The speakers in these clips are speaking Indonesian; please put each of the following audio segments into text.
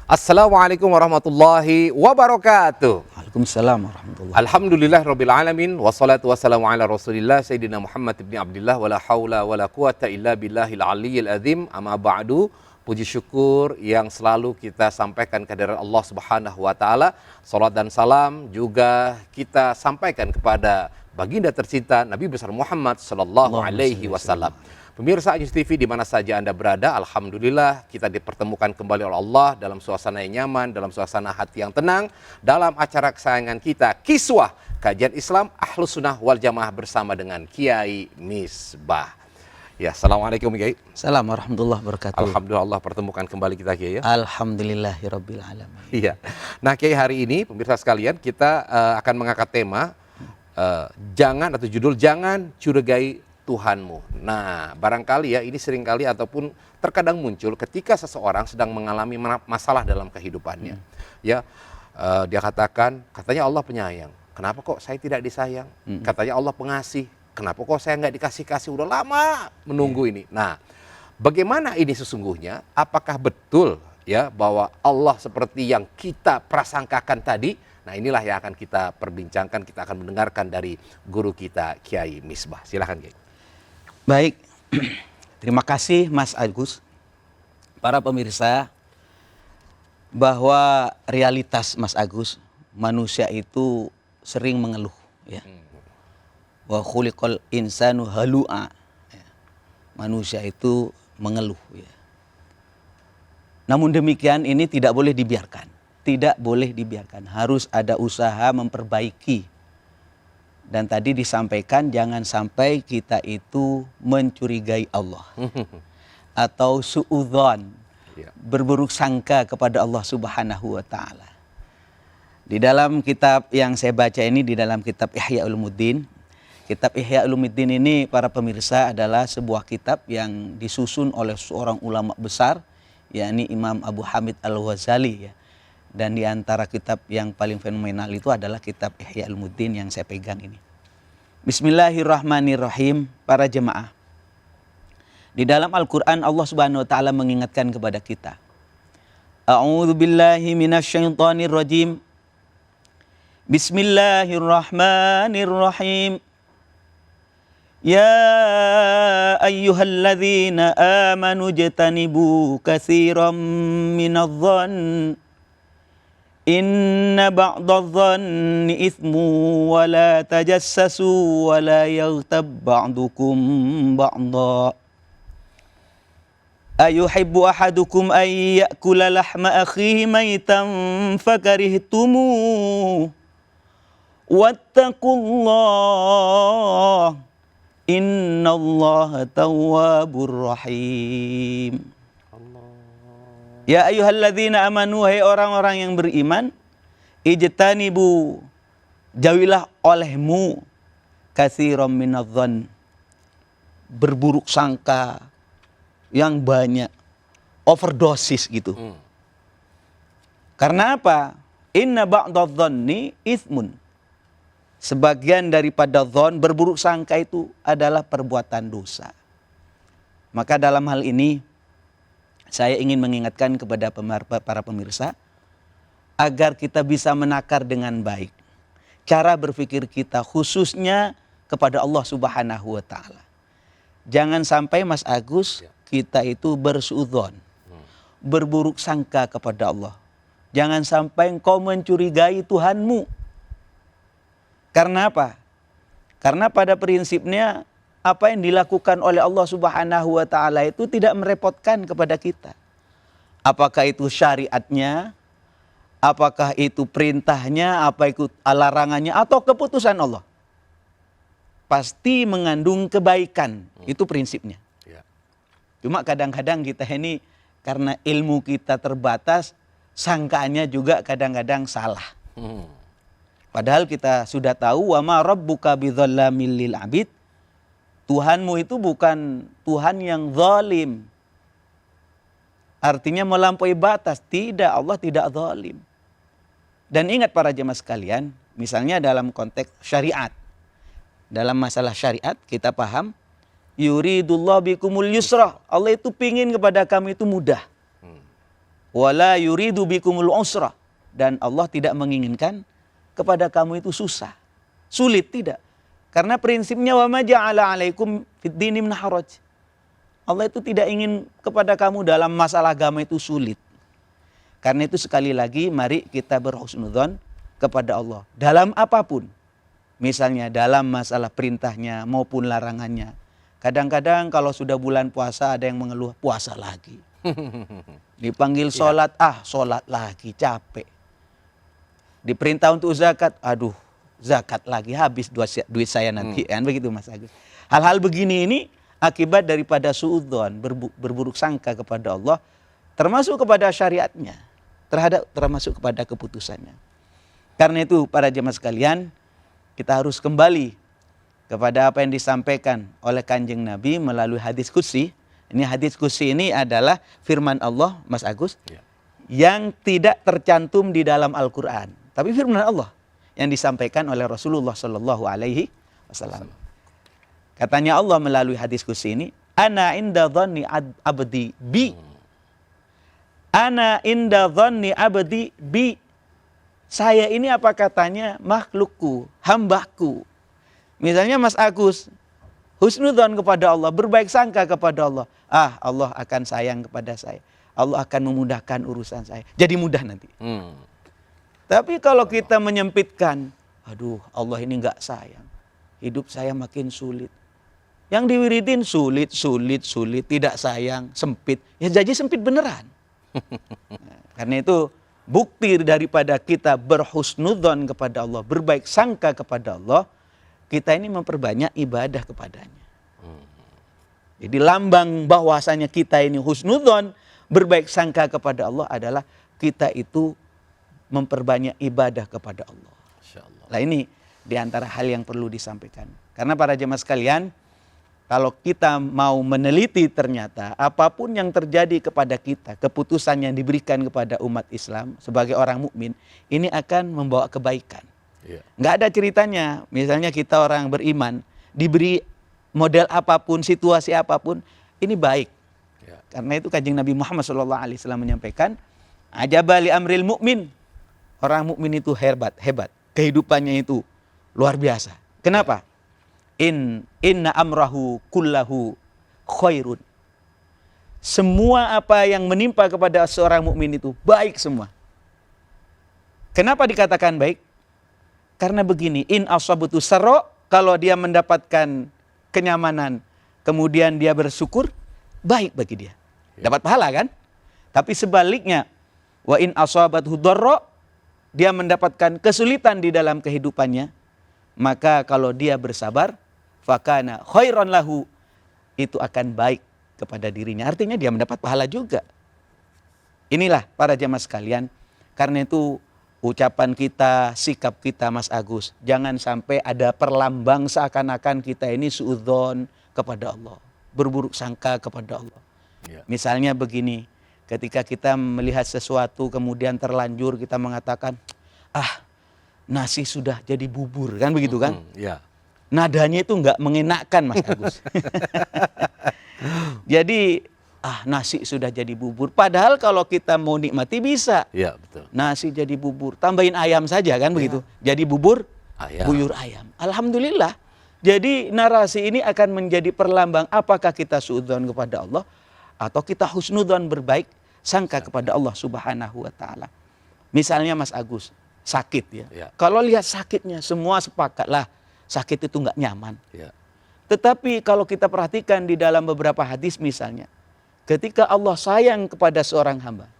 Assalamualaikum warahmatullahi wabarakatuh. Waalaikumsalam warahmatullahi. Alhamdulillah rabbil alamin wassalatu wassalamu ala Rasulillah Sayyidina Muhammad ibni Abdullah wala haula wala quwata illa billahil aliyyil azim. Amma ba'du. Puji syukur yang selalu kita sampaikan kehadirat Allah Subhanahu wa taala. Salat dan salam juga kita sampaikan kepada baginda tercinta Nabi besar Muhammad sallallahu alaihi wasallam. Pemirsa News TV di mana saja Anda berada, alhamdulillah kita dipertemukan kembali oleh Allah dalam suasana yang nyaman, dalam suasana hati yang tenang, dalam acara kesayangan kita, Kiswah, kajian Islam Ahlus Sunnah wal Jamaah bersama dengan Kiai Misbah. Ya, Assalamualaikum Kiai. Assalamualaikum warahmatullahi wabarakatuh. Alhamdulillah Allah pertemukan kembali kita Kiai ya. Alhamdulillahirabbil alamin. Iya. Nah Kiai, hari ini pemirsa sekalian kita akan mengangkat tema jangan atau judul jangan curigai Tuhanmu. Nah, barangkali ya ini seringkali ataupun terkadang muncul ketika seseorang sedang mengalami masalah dalam kehidupannya. Ya, dia katanya Allah penyayang. Kenapa kok saya tidak disayang? Katanya Allah pengasih. Kenapa kok saya nggak dikasih-kasih? Udah lama menunggu ini. Nah, bagaimana ini sesungguhnya? Apakah betul ya bahwa Allah seperti yang kita prasangkakan tadi? Nah, inilah yang akan kita perbincangkan, kita akan mendengarkan dari guru kita Kiai Misbah. Silakan Kiai. Baik, terima kasih Mas Agus. Para pemirsa, bahwa realitas Mas Agus, manusia itu sering mengeluh. Ya. Wa khuliqal insanu halu'a. Ya. Manusia itu mengeluh. Ya. Namun demikian ini tidak boleh dibiarkan. Tidak boleh dibiarkan. Harus ada usaha memperbaiki. Dan tadi disampaikan jangan sampai kita itu mencurigai Allah atau suudzon, berburuk sangka kepada Allah Subhanahu wa taala. Di dalam kitab yang saya baca ini, di dalam kitab Ihya Ulumuddin. Kitab Ihya Ulumuddin ini para pemirsa adalah sebuah kitab yang disusun oleh seorang ulama besar, yakni Imam Abu Hamid Al-Ghazali ya. Dan di antara kitab yang paling fenomenal itu adalah kitab Ihya Ulumuddin yang saya pegang ini. Bismillahirrahmanirrahim, para jemaah. Di dalam Al-Quran Allah Subhanahu wa ta'ala mengingatkan kepada kita. A'udzu billahi minasyaitonir rajim. Bismillahirrahmanirrahim. Ya ayyuhalladzina amanu jtanibu katsiran minadh-dhann Inna ba'dadh-dhanni ithmu wa la tajassasu wa la yaghtab ba'dukum ba'dha. Ayuhibbu ahadukum ay ya'kula lahma akhihi maytan fakarihtumu. Wattaqullah. Innallaha tawwabur rahim. Ya ayyuhalladzina amanu, hai orang-orang yang beriman, ijtanibu, jauhilah olehmu katsiran minadh-dhann, berburuk sangka yang banyak, overdosis gitu. Karena apa? Inna ba'dadh-dhanni itsmun. Sebagian daripada dzan, berburuk sangka itu adalah perbuatan dosa. Maka dalam hal ini saya ingin mengingatkan kepada para pemirsa agar kita bisa menakar dengan baik cara berpikir kita khususnya kepada Allah Subhanahu wa taala. Jangan sampai Mas Agus kita itu bersuudzon, berburuk sangka kepada Allah. Jangan sampai engkau mencurigai Tuhanmu. Karena apa? Karena pada prinsipnya apa yang dilakukan oleh Allah Subhanahu wa taala itu tidak merepotkan kepada kita. Apakah itu syariatnya, apakah itu perintahnya, apa itu larangannya atau keputusan Allah. Pasti mengandung kebaikan, itu prinsipnya. Cuma kadang-kadang kita ini karena ilmu kita terbatas, sangkaannya juga kadang-kadang salah. Padahal kita sudah tahu wa ma rabbuka bidzallamil lil abid. Tuhanmu itu bukan Tuhan yang zalim. Artinya melampaui batas. Tidak, Allah tidak zalim. Dan ingat para jemaah sekalian, misalnya dalam konteks syariat. Dalam masalah syariat kita paham, yuridullahu bikumul yusra. Allah itu pingin kepada kami itu mudah. wala yuridu bikumul usra, dan Allah tidak menginginkan kepada kamu itu susah, sulit, tidak. Karena prinsipnya wa ma ja'ala 'alaikum fid dini min haraj. Allah itu tidak ingin kepada kamu dalam masalah agama itu sulit. Karena itu sekali lagi mari kita berhusnudzon kepada Allah dalam apapun. Misalnya dalam masalah perintahnya maupun larangannya. Kadang-kadang kalau sudah bulan puasa ada yang mengeluh puasa lagi. Dipanggil sholat, sholat lagi, capek. Diperintah untuk zakat, aduh zakat lagi, habis duit saya nanti. Kan begitu Mas Agus. Hal-hal begini ini akibat daripada suudzon, berburuk sangka kepada Allah, termasuk kepada syariatnya, termasuk kepada keputusannya. Karena itu para jemaah sekalian, kita harus kembali kepada apa yang disampaikan oleh Kanjeng Nabi melalui hadis qudsi. Ini hadis qudsi ini adalah firman Allah, Mas Agus, yang tidak tercantum di dalam Al-Quran, tapi firman Allah yang disampaikan oleh Rasulullah Sallallahu Alaihi Wasallam. Katanya Allah melalui hadis qudsi ini, ana inda dhanni abdi bi. Ana inda dhanni abdi bi. Saya ini apa katanya? Makhlukku, hambaku. Misalnya Mas Agus, husnudzon kepada Allah, berbaik sangka kepada Allah. Allah akan sayang kepada saya. Allah akan memudahkan urusan saya. Jadi mudah nanti. Tapi kalau kita menyempitkan, aduh Allah ini enggak sayang. Hidup saya makin sulit. Yang diwiridin sulit, tidak sayang, sempit. Ya jadi sempit beneran. Karena itu bukti daripada kita berhusnudzon kepada Allah, berbaik sangka kepada Allah, kita ini memperbanyak ibadah kepadanya. Jadi lambang bahwasanya kita ini husnudzon, berbaik sangka kepada Allah adalah kita itu memperbanyak ibadah kepada Allah. Nah ini diantara hal yang perlu disampaikan. Karena para jemaah sekalian, kalau kita mau meneliti ternyata apapun yang terjadi kepada kita, keputusan yang diberikan kepada umat Islam sebagai orang mukmin, ini akan membawa kebaikan. Nggak ada ceritanya, misalnya kita orang beriman, diberi model apapun, situasi apapun, ini baik. Karena itu Kanjeng Nabi Muhammad SAW menyampaikan, ajaba li amril mukmin. Orang mukmin itu hebat. Kehidupannya itu luar biasa. Kenapa? Inna amrahu kullahu khairun. Semua apa yang menimpa kepada seorang mukmin itu baik semua. Kenapa dikatakan baik? Karena begini, in asabatu sarra, kalau dia mendapatkan kenyamanan, kemudian dia bersyukur, baik bagi dia. Dapat pahala kan? Tapi sebaliknya, wa in asabathu dharra, dia mendapatkan kesulitan di dalam kehidupannya, maka kalau dia bersabar, fakana khairan lahu, itu akan baik kepada dirinya. Artinya dia mendapat pahala juga. Inilah para jamaah sekalian. Karena itu ucapan kita, sikap kita Mas Agus, jangan sampai ada perlambang seakan-akan kita ini suudzon kepada Allah, berburuk sangka kepada Allah. Misalnya begini, ketika kita melihat sesuatu kemudian terlanjur kita mengatakan, nasi sudah jadi bubur, kan begitu kan? Nadanya itu nggak mengenakan Mas Agus. Jadi nasi sudah jadi bubur. Padahal kalau kita mau nikmati bisa. Betul. Nasi jadi bubur, tambahin ayam saja kan begitu. Jadi bubur, buyur ayam. Alhamdulillah. Jadi narasi ini akan menjadi perlambang apakah kita suudzon kepada Allah atau kita husnudzon, berbaik sangka kepada Allah Subhanahu wa taala. Misalnya Mas Agus sakit ya. Kalau lihat sakitnya semua sepakatlah sakit itu nggak nyaman. Tetapi kalau kita perhatikan di dalam beberapa hadis misalnya, ketika Allah sayang kepada seorang hamba,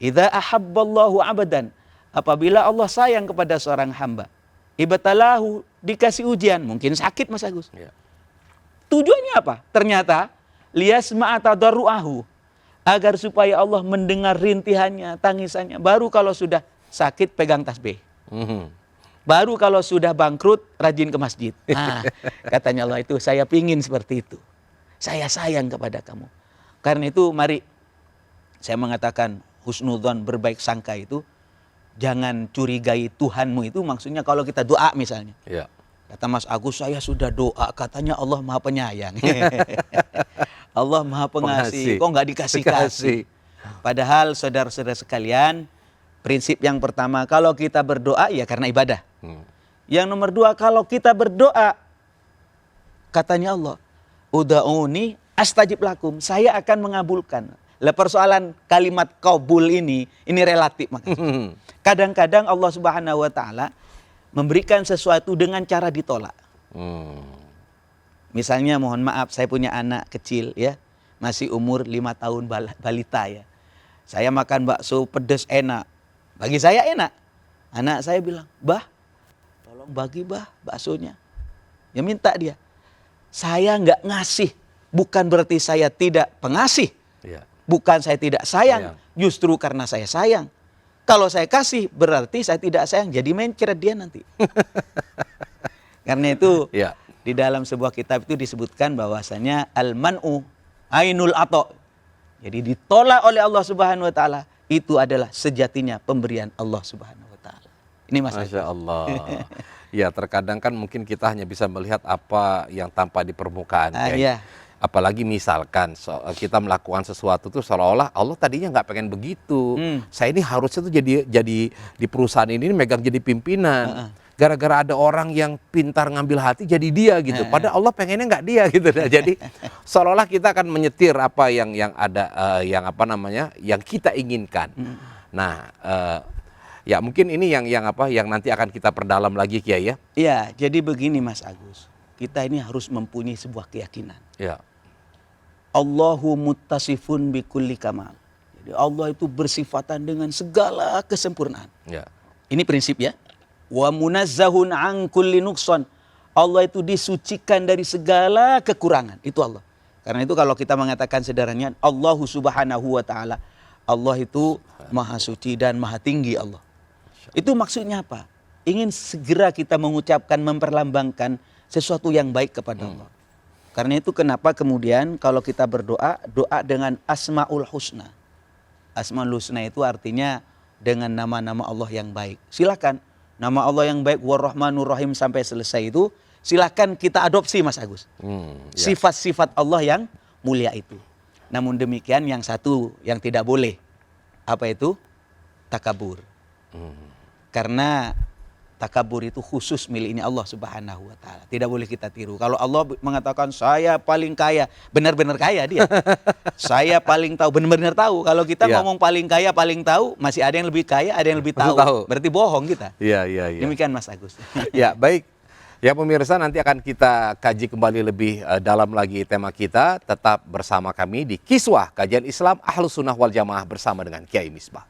idza ahabballahu abadan, apabila Allah sayang kepada seorang hamba, ibtalahu, dikasih ujian, mungkin sakit Mas Agus. Tujuannya apa? Ternyata liyasma'a tadarruahu, agar supaya Allah mendengar rintihannya, tangisannya. Baru kalau sudah sakit pegang tasbih. Baru kalau sudah bangkrut rajin ke masjid. Katanya Allah itu, saya pingin seperti itu. Saya sayang kepada kamu. Karena itu mari saya mengatakan husnudzon, berbaik sangka itu, jangan curigai Tuhanmu itu, maksudnya kalau kita doa misalnya. Kata Mas Agus, saya sudah doa, katanya Allah Maha Penyayang. Allah Maha Pengasih, kok nggak dikasih-kasih. Padahal saudara-saudara sekalian, prinsip yang pertama, kalau kita berdoa ya karena ibadah. Yang nomor dua, kalau kita berdoa, katanya Allah, uda'uni astajib lakum, saya akan mengabulkan. Lah persoalan kalimat qabul ini relatif. Kadang-kadang Allah Subhanahu wa taala memberikan sesuatu dengan cara ditolak. Misalnya mohon maaf, saya punya anak kecil ya, masih umur 5 tahun balita ya. Saya makan bakso pedas enak. Bagi saya enak. Anak saya bilang, "Bah, tolong bagi bah baksonya." Ya minta dia. Saya nggak ngasih, bukan berarti saya tidak pengasih. Ya. Bukan saya tidak sayang, justru karena saya sayang. Kalau saya kasih berarti saya tidak sayang, jadi mencret dia nanti. Karena itu Ya. di dalam sebuah kitab itu disebutkan bahwasanya al-man'u ainul ato. Jadi ditolak oleh Allah Subhanahu wa taala itu adalah sejatinya pemberian Allah Subhanahu wa taala. Ini Mas. Masya Allah. Ya, terkadang kan mungkin kita hanya bisa melihat apa yang tampak di permukaan. Iya. Apalagi misalkan kita melakukan sesuatu tuh seolah-olah Allah tadinya nggak pengen begitu. Saya ini harusnya tuh jadi di perusahaan ini megang jadi pimpinan. Gara-gara ada orang yang pintar ngambil hati jadi dia gitu. Padahal Allah pengennya nggak dia gitu. Nah, jadi seolah-olah kita akan menyetir apa yang ada yang apa namanya yang kita inginkan. Nah, ya mungkin ini yang nanti akan kita perdalam lagi Kiai ya. Iya, jadi begini Mas Agus. Kita ini harus mempunyai sebuah keyakinan. Ya. Allahu muttasifun bikulli kamal. Jadi Allah itu bersifatan dengan segala kesempurnaan. Ya. Ini prinsip ya. Wa munazzahun an kulli nuqsan. Allah itu disucikan dari segala kekurangan. Itu Allah. Karena itu kalau kita mengatakan sederhananya Allahu Subhanahu wa taala, Allah itu maha suci dan maha tinggi Allah. Itu maksudnya apa? Ingin segera kita mengucapkan, memperlambangkan sesuatu yang baik kepada Allah. Karena itu kenapa kemudian kalau kita berdoa, doa dengan Asmaul Husna. Asmaul Husna itu artinya dengan nama-nama Allah yang baik. Silakan nama Allah yang baik War-Rahmanur Rahim sampai selesai itu silakan kita adopsi Mas Agus. Sifat-sifat Allah yang mulia itu. Namun demikian yang satu yang tidak boleh. Apa itu? Takabur. Karena takabur itu khusus miliknya Allah Subhanahu wa taala. Tidak boleh kita tiru. Kalau Allah mengatakan saya paling kaya, benar-benar kaya dia. Saya paling tahu, benar-benar tahu. Kalau kita ngomong paling kaya, paling tahu, masih ada yang lebih kaya, ada yang lebih tahu. Berarti bohong kita. Iya. Demikian Mas Agus. Ya, baik. Ya pemirsa, nanti akan kita kaji kembali lebih dalam lagi tema kita. Tetap bersama kami di Kiswah Kajian Islam Ahlus Sunnah wal Jamaah bersama dengan Kiai Misbah.